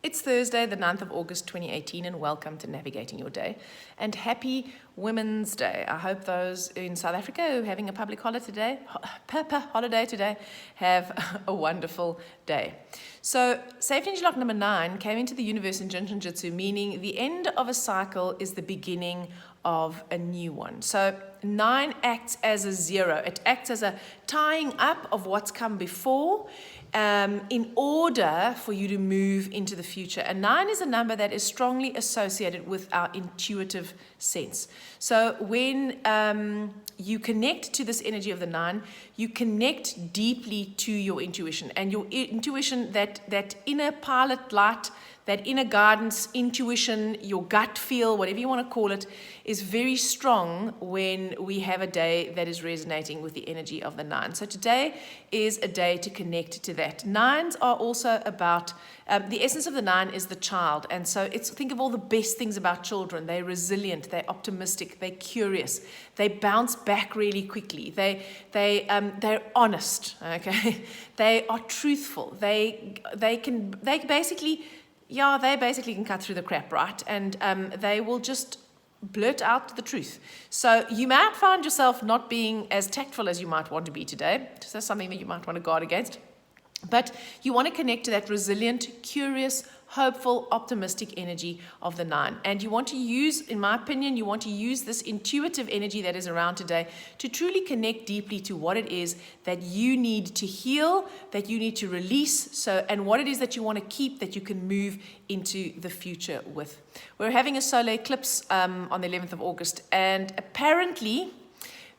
It's Thursday, the 9th of August, 2018, and welcome to Navigating Your Day. And happy Women's Day. I hope those in South Africa who are having a public holiday today have a wonderful day. So, Safety Energy Lock number 9 came into the universe in Jinshin Jyutsu, meaning the end of a cycle is the beginning of a new one. So 9 acts as a 0. It acts as a tying up of what's come before in order for you to move into the future. And 9 is a number that is strongly associated with our intuitive sense. So when you connect to this energy of the 9, you connect deeply to your intuition. And your intuition, that inner pilot light, that inner guidance, intuition, your gut feel, whatever you want to call it, is very strong when we have a day that is resonating with the energy of the 9. So today is a day to connect to that. 9s are also about, the essence of the 9 is the child. And so think of all the best things about children. They're resilient, they're optimistic, they're curious, they bounce back really quickly, they're honest, okay? They are truthful, they basically can cut through the crap, right? And they will just blurt out the truth. So you might find yourself not being as tactful as you might want to be today. So that's something that you might want to guard against. But you want to connect to that resilient, curious, hopeful, optimistic energy of the 9. And you want to use, in my opinion, you want to use this intuitive energy that is around today to truly connect deeply to what it is that you need to heal, that you need to release, and what it is that you want to keep, that you can move into the future with. We're having a solar eclipse on the 11th of August, and apparently,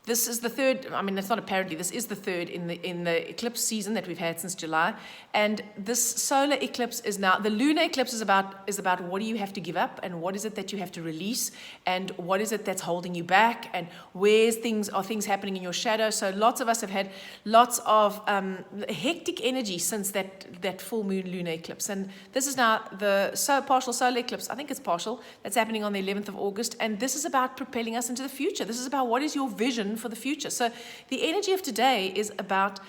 this is the third, it's not apparently, this is the third in the eclipse season that we've had since July. And this solar eclipse is now, the lunar eclipse is about what do you have to give up, and what is it that you have to release, and what is it that's holding you back, and are things happening in your shadow. So lots of us have had lots of hectic energy since that full moon lunar eclipse. And this is now the partial solar eclipse, I think it's partial, that's happening on the 11th of August. And this is about propelling us into the future. This is about what is your vision for the future. So the energy of today is about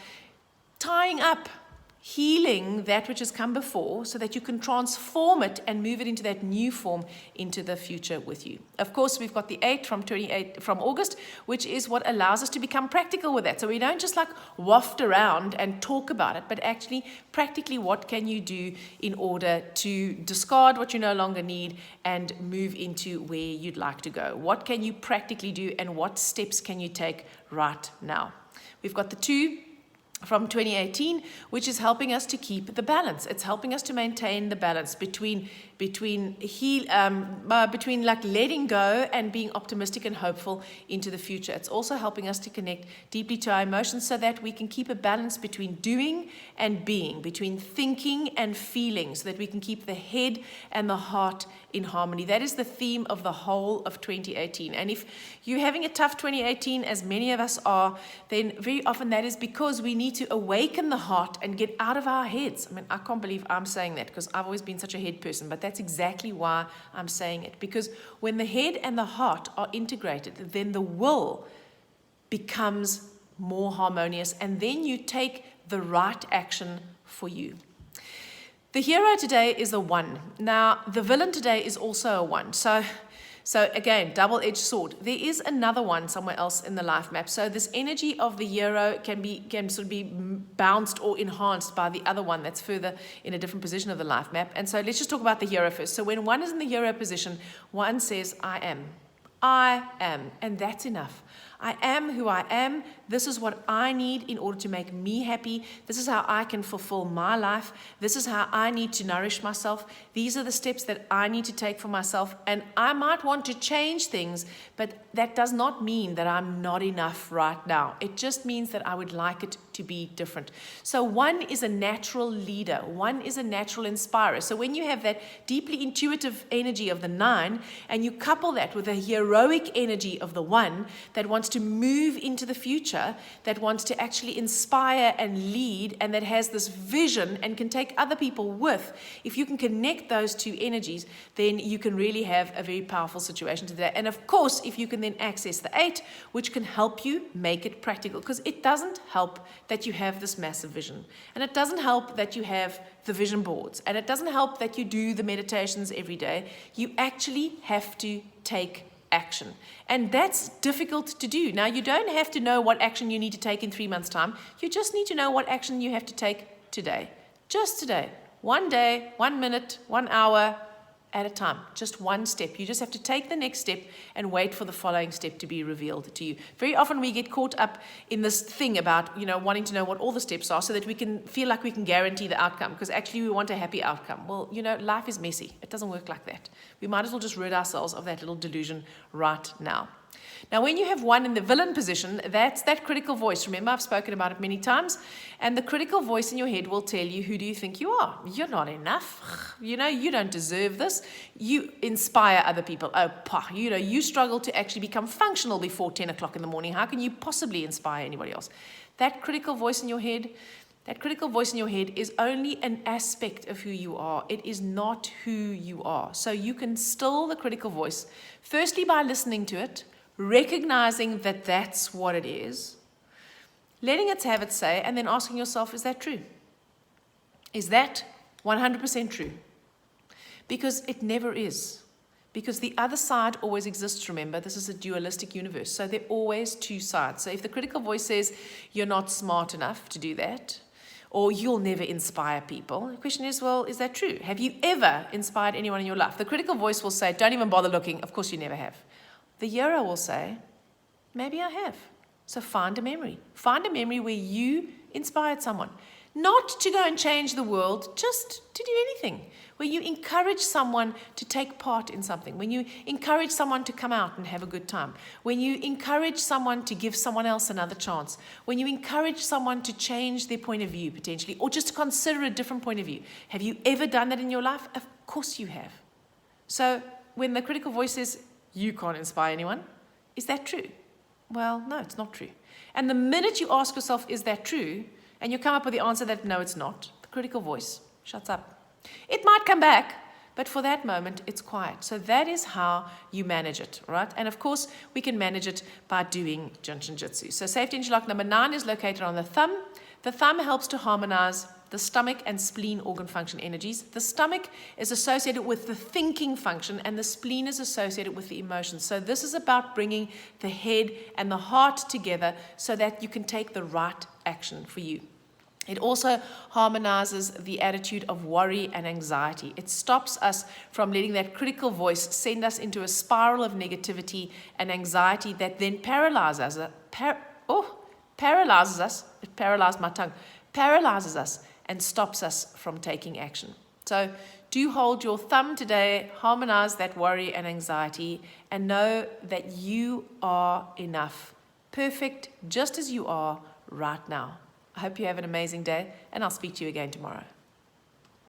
tying up, healing that which has come before so that you can transform it and move it into that new form into the future with you. Of course, we've got the 8 from August, which is what allows us to become practical with that. So we don't just like waft around and talk about it, but actually practically what can you do in order to discard what you no longer need and move into where you'd like to go. What can you practically do, and what steps can you take right now? We've got the 2 from 2018, which is helping us to keep the balance. It's helping us to maintain the balance between like letting go and being optimistic and hopeful into the future. It's also helping us to connect deeply to our emotions so that we can keep a balance between doing and being, between thinking and feeling, so that we can keep the head and the heart in harmony. That is the theme of the whole of 2018. And if you're having a tough 2018, as many of us are, then very often that is because we need to awaken the heart and get out of our heads. I can't believe I'm saying that, because I've always been such a head person, but that's exactly why I'm saying it. Because when the head and the heart are integrated, then the will becomes more harmonious, and then you take the right action for you. The hero today is a 1. Now, the villain today is also a 1. So again, double-edged sword. There is another one somewhere else in the life map. So this energy of the hero can sort of be bounced or enhanced by the other one that's further in a different position of the life map. And so let's just talk about the hero first. So when 1 is in the hero position, 1 says, I am, and that's enough. I am who I am. This is what I need in order to make me happy. This is how I can fulfill my life. This is how I need to nourish myself. These are the steps that I need to take for myself. And I might want to change things, but that does not mean that I'm not enough right now. It just means that I would like it to be different. So 1 is a natural leader. 1 is a natural inspirer. So when you have that deeply intuitive energy of the 9, and you couple that with a heroic energy of the 1 that wants to move into the future, that wants to actually inspire and lead, and that has this vision and can take other people with, if you can connect those two energies, then you can really have a very powerful situation today. And of course, if you can then access the 8, which can help you make it practical, because it doesn't help that you have this massive vision, and it doesn't help that you have the vision boards, and it doesn't help that you do the meditations every day. You actually have to take action, and that's difficult to do. Now, you don't have to know what action you need to take in 3 months' time. You just need to know what action you have to take today, just today, 1 day, 1 minute, 1 hour at a time, just one step. You just have to take the next step and wait for the following step to be revealed to you. Very often we get caught up in this thing about, wanting to know what all the steps are so that we can feel like we can guarantee the outcome, because actually we want a happy outcome. Well, life is messy. It doesn't work like that. We might as well just rid ourselves of that little delusion right now. Now, when you have 1 in the villain position, that's that critical voice. Remember, I've spoken about it many times. And the critical voice in your head will tell you, who do you think you are? You're not enough. You don't deserve this. You inspire other people. Oh, you struggle to actually become functional before 10 o'clock in the morning. How can you possibly inspire anybody else? That critical voice in your head, is only an aspect of who you are. It is not who you are. So you can still the critical voice, firstly by listening to it, recognizing that that's what it is, letting it have its say, and then asking yourself, is that true? Is that 100% true? Because it never is. Because the other side always exists, remember. This is a dualistic universe. So there are always two sides. So if the critical voice says, you're not smart enough to do that, or you'll never inspire people, the question is, well, is that true? Have you ever inspired anyone in your life? The critical voice will say, don't even bother looking. Of course you never have. The hero will say, maybe I have. So find a memory. Find a memory where you inspired someone. Not to go and change the world, just to do anything. Where you encourage someone to take part in something. When you encourage someone to come out and have a good time. When you encourage someone to give someone else another chance. When you encourage someone to change their point of view, potentially, or just to consider a different point of view. Have you ever done that in your life? Of course you have. So when the critical voice says, you can't inspire anyone, is that true? Well, no, it's not true. And the minute you ask yourself, is that true? And you come up with the answer that no, it's not, the critical voice shuts up. It might come back, but for that moment, it's quiet. So that is how you manage it, right? And of course, we can manage it by doing Jinshin Jyutsu. So safety interlock number 9 is located on the thumb. The thumb helps to harmonize the stomach and spleen organ function energies. The stomach is associated with the thinking function, and the spleen is associated with the emotions. So this is about bringing the head and the heart together so that you can take the right action for you. It also harmonizes the attitude of worry and anxiety. It stops us from letting that critical voice send us into a spiral of negativity and anxiety that then paralyzes us. It paralyzed my tongue. Paralyzes us and stops us from taking action. So do hold your thumb today, harmonize that worry and anxiety, and know that you are enough, perfect just as you are right now. I hope you have an amazing day, and I'll speak to you again tomorrow.